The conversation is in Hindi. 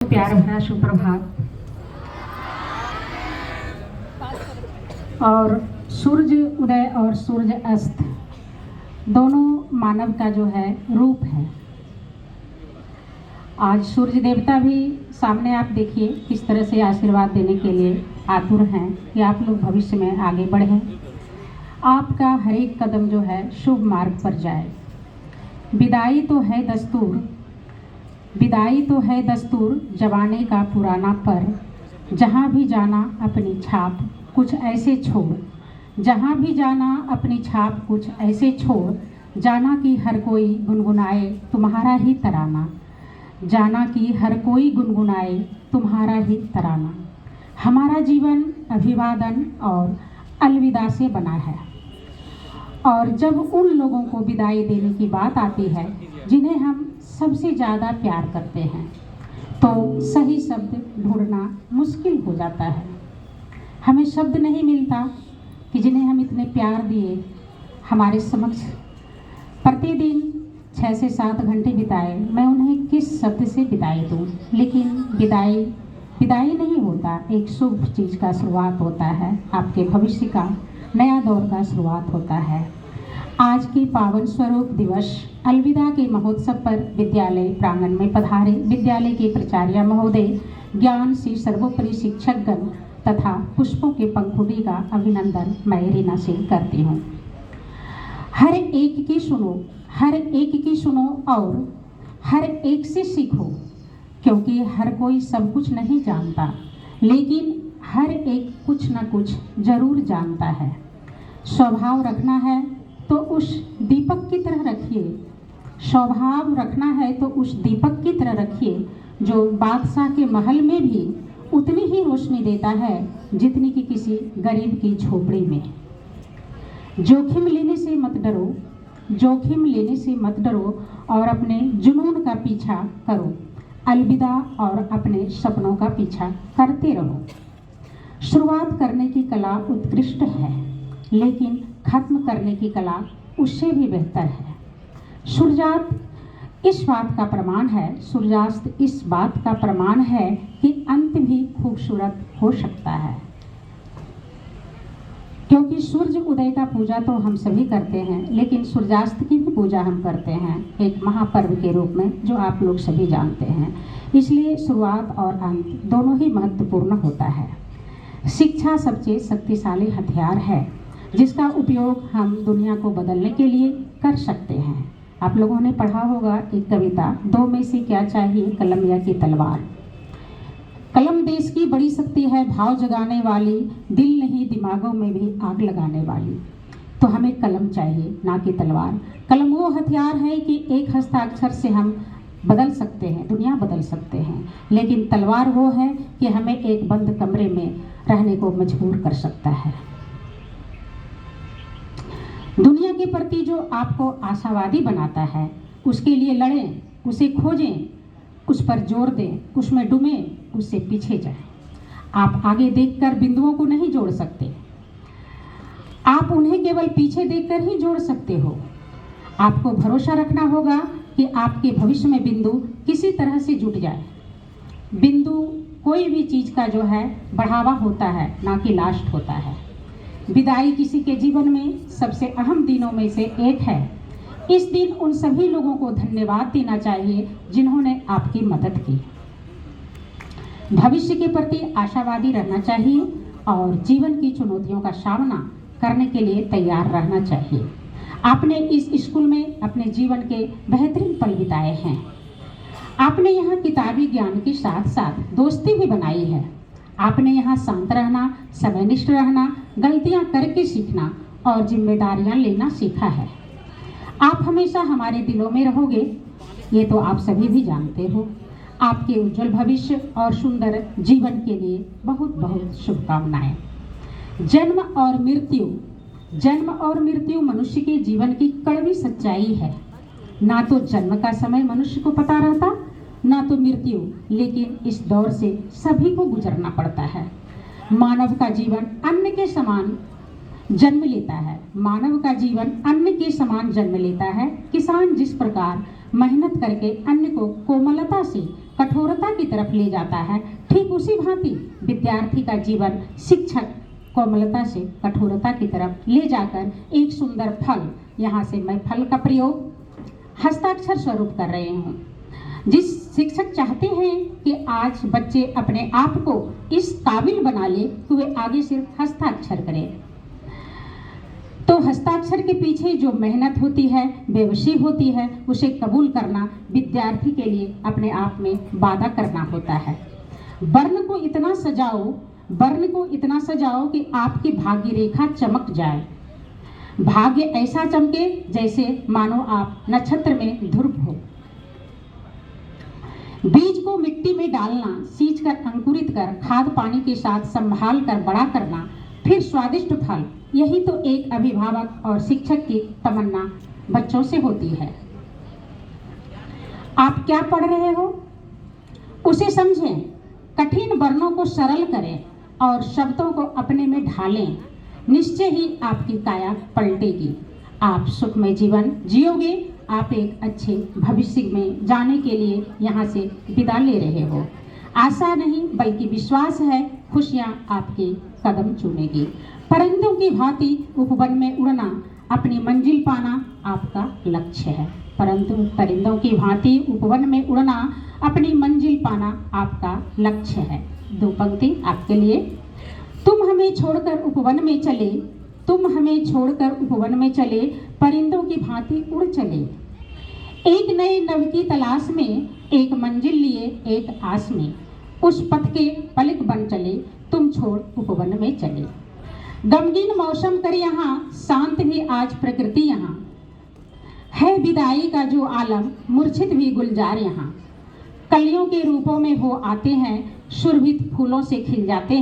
प्यार भरा सुप्रभात। और सूर्य उदय और सूर्य अस्त दोनों मानव का जो है रूप है। आज सूर्य देवता भी सामने आप देखिए किस तरह से आशीर्वाद देने के लिए आतुर हैं कि आप लोग भविष्य में आगे बढ़ें, आपका हर एक कदम जो है शुभ मार्ग पर जाए। विदाई तो है दस्तूर जवानी का पुराना पर, जहाँ भी जाना अपनी छाप कुछ ऐसे छोड़, जहाँ भी जाना अपनी छाप कुछ ऐसे छोड़, जाना कि हर कोई गुनगुनाए तुम्हारा ही तराना, जाना कि हर कोई गुनगुनाए तुम्हारा ही तराना। हमारा जीवन अभिवादन और अलविदा से बना है, और जब उन लोगों को विदाई देने की बात आती है जिन्हें हम सबसे ज़्यादा प्यार करते हैं, तो सही शब्द ढूंढना मुश्किल हो जाता है। हमें शब्द नहीं मिलता कि जिन्हें हम इतने प्यार दिए, हमारे समक्ष प्रतिदिन 6 से 7 घंटे बिताए, मैं उन्हें किस शब्द से विदाई दूँ। लेकिन विदाई नहीं होता, एक शुभ चीज़ का शुरुआत होता है, आपके भविष्य का नया दौर का शुरुआत होता है। आज के पावन स्वरूप दिवस अलविदा के महोत्सव पर विद्यालय प्रांगण में पधारे विद्यालय के प्राचार्य महोदय, ज्ञान से सर्वोपरि शिक्षकगण तथा पुष्पों के पंखुड़ी का अभिनंदन मैं रीना से करती हूँ। हर एक की सुनो और हर एक से सीखो, क्योंकि हर कोई सब कुछ नहीं जानता, लेकिन हर एक कुछ न कुछ जरूर जानता है। स्वभाव रखना है तो उस दीपक की तरह रखिए, जो बादशाह के महल में भी उतनी ही रोशनी देता है जितनी कि किसी गरीब की झोपड़ी में। जोखिम लेने से मत डरो और अपने जुनून का पीछा करो। अलविदा और अपने सपनों का पीछा करते रहो। शुरुआत करने की कला उत्कृष्ट है, लेकिन खत्म करने की कला उससे भी बेहतर है। सूर्यास्त इस बात का प्रमाण है कि अंत भी खूबसूरत हो सकता है, क्योंकि सूर्य उदय का पूजा तो हम सभी करते हैं, लेकिन सूर्यास्त की भी पूजा हम करते हैं एक महापर्व के रूप में, जो आप लोग सभी जानते हैं। इसलिए शुरुआत और अंत दोनों ही महत्वपूर्ण होता है। शिक्षा सबसे शक्तिशाली हथियार है, जिसका उपयोग हम दुनिया को बदलने के लिए कर सकते हैं। आप लोगों ने पढ़ा होगा एक कविता, 2 में से क्या चाहिए, कलम या की तलवार। कलम देश की बड़ी शक्ति है, भाव जगाने वाली, दिल नहीं दिमागों में भी आग लगाने वाली। तो हमें कलम चाहिए, ना कि तलवार। कलम वो हथियार है कि एक हस्ताक्षर से हम बदल सकते हैं, दुनिया बदल सकते हैं, लेकिन तलवार वो है कि हमें एक बंद कमरे में रहने को मजबूर कर सकता है। दुनिया के प्रति जो आपको आशावादी बनाता है, उसके लिए लड़ें, उसे खोजें, उस पर जोर दें, उसमें डूबें, उससे पीछे जाएं। आप आगे देखकर बिंदुओं को नहीं जोड़ सकते, आप उन्हें केवल पीछे देखकर ही जोड़ सकते हो। आपको भरोसा रखना होगा कि आपके भविष्य में बिंदु किसी तरह से जुट जाए। बिंदु कोई भी चीज़ का जो है बढ़ावा होता है, ना कि लास्ट होता है। विदाई किसी के जीवन में सबसे अहम दिनों में से एक है। इस दिन उन सभी लोगों को धन्यवाद देना चाहिए जिन्होंने आपकी मदद की। भविष्य के प्रति आशावादी रहना चाहिए और जीवन की चुनौतियों का सामना करने के लिए तैयार रहना चाहिए। आपने इस स्कूल में अपने जीवन के बेहतरीन पल बिताए हैं। आपने यहाँ किताबी ज्ञान के साथ साथ दोस्ती भी बनाई है। आपने यहाँ शांत रहना, समयनिष्ठ रहना, गलतियाँ करके सीखना और जिम्मेदारियाँ लेना सीखा है। आप हमेशा हमारे दिलों में रहोगे, ये तो आप सभी भी जानते हो। आपके उज्जवल भविष्य और सुंदर जीवन के लिए बहुत बहुत शुभकामनाएं। जन्म और मृत्यु मनुष्य के जीवन की कड़वी सच्चाई है। ना तो जन्म का समय मनुष्य को पता रहता, ना तो मृत्यु, लेकिन इस दौर से सभी को गुजरना पड़ता है। मानव का जीवन अन्न के समान जन्म लेता है। किसान जिस प्रकार मेहनत करके अन्न को कोमलता से कठोरता की तरफ ले जाता है, ठीक उसी भांति विद्यार्थी का जीवन शिक्षक कोमलता से कठोरता की तरफ ले जाकर एक सुंदर फल, यहाँ से मैं फल का प्रयोग हस्ताक्षर स्वरूप कर रहे हूँ। जिस शिक्षक चाहते हैं कि आज बच्चे अपने आप को इस काबिल बना ले कि वे आगे सिर्फ हस्ताक्षर करें, तो हस्ताक्षर के पीछे जो मेहनत होती है, बेवशी होती है, उसे कबूल करना विद्यार्थी के लिए अपने आप में वादा करना होता है। वर्ण को इतना सजाओ कि आपकी भाग्य रेखा चमक जाए, भाग्य ऐसा चमके जैसे मानो आप नक्षत्र में ध्रुव हो। बीज को मिट्टी में डालना, सींच कर अंकुरित कर खाद पानी के साथ संभाल कर बड़ा करना, फिर स्वादिष्ट फल, यही तो एक अभिभावक और शिक्षक की तमन्ना बच्चों से होती है। आप क्या पढ़ रहे हो उसे समझें, कठिन वर्णों को सरल करें और शब्दों को अपने में ढालें, निश्चय ही आपकी काया पलटेगी, आप सुखमय जीवन जियोगे। आप एक अच्छे भविष्य में जाने के लिए यहाँ से विदा ले रहे हो। आशा नहीं बल्कि विश्वास है, खुशियाँ आपके कदम चूमेगी। परिंदों की भांति उपवन में उड़ना, अपनी मंजिल पाना आपका लक्ष्य है। परंतु परिंदों की भांति उपवन में उड़ना, अपनी मंजिल पाना आपका लक्ष्य है। दो पंक्ति आपके लिए। तुम हमें छोड़कर उपवन में चले, परिंदों की भांति उड़ चले। एक नए नव की तलाश में, एक मंजिल लिए एक आस में, उस पथ के पलिक बन चले, तुम छोड़ उपवन में चले। गमगीन मौसम कर यहाँ, शांत भी आज प्रकृति यहाँ, है विदाई का जो आलम, मूर्छित भी गुलजार यहाँ। कलियों के रूपों में हो आते हैं, सुरभित फूलों से खिल जाते हैं।